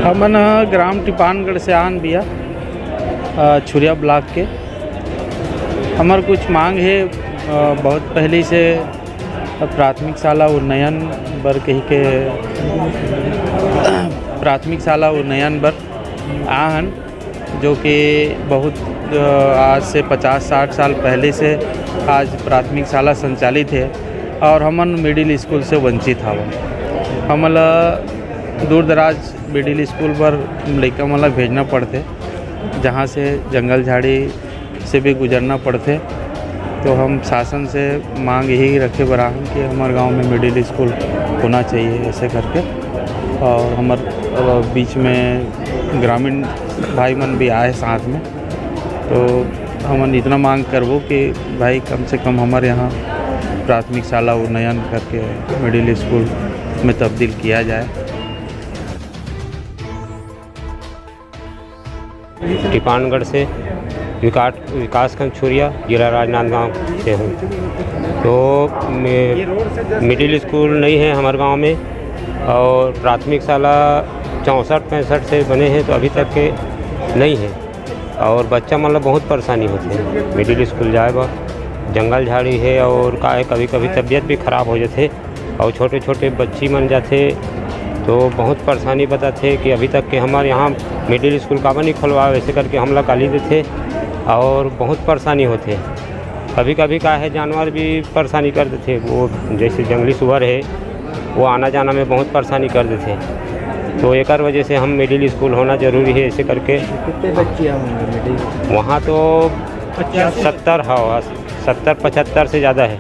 हमन ग्राम टिपानगढ़ से आन बिया छुरिया ब्लॉक के। हमार कुछ मांग है बहुत पहले से प्राथमिक शाला उन्नयन बर कही के प्राथमिक शाला उन्नयन बर आहन, जो कि बहुत आज से 50-60 साल पहले से आज प्राथमिक शाला संचालित है और हमन मिडिल स्कूल से वंचित हवा। हमला दूर दराज मिडिल स्कूल पर लड़का मला भेजना पड़ते, जहाँ से जंगल झाड़ी से भी गुजरना पड़ते। तो हम शासन से मांग यही रखे बराहन कि हमारे गांव में मिडिल स्कूल होना चाहिए ऐसे करके। और हमारे बीच में ग्रामीण भाई मन भी आए साथ में, तो हमन इतना मांग करबो कि भाई कम से कम हमारे यहाँ प्राथमिक शाला उन्नयन करके मिडिल स्कूल में तब्दील किया जाए। टिपानगढ़ से विकासखंड छुरिया जिला राजनांदगांव से हूँ। तो मिडिल स्कूल नहीं है हमारे गांव में और प्राथमिक शाला 64-65 से बने हैं तो अभी तक के नहीं है। और बच्चा मतलब बहुत परेशानी होती है मिडिल स्कूल जाए बा, जंगल झाड़ी है और का है कभी कभी तबीयत भी ख़राब हो जाते और छोटे छोटे बच्ची मन जाते, तो बहुत परेशानी बताते कि अभी तक के हमारे यहाँ मिडिल स्कूल का नहीं खुलवा, वैसे करके हम लोग गाली देते और बहुत परेशानी होते। कभी कभी का है जानवर भी परेशानी कर देते, वो जैसे जंगली सुअर है वो आना जाना में बहुत परेशानी कर देते। तो एक वजह से हम मिडिल स्कूल होना ज़रूरी है ऐसे करके। कितने बच्चे होंगे मिडिल? वहाँ तो 70-75 से ज़्यादा है।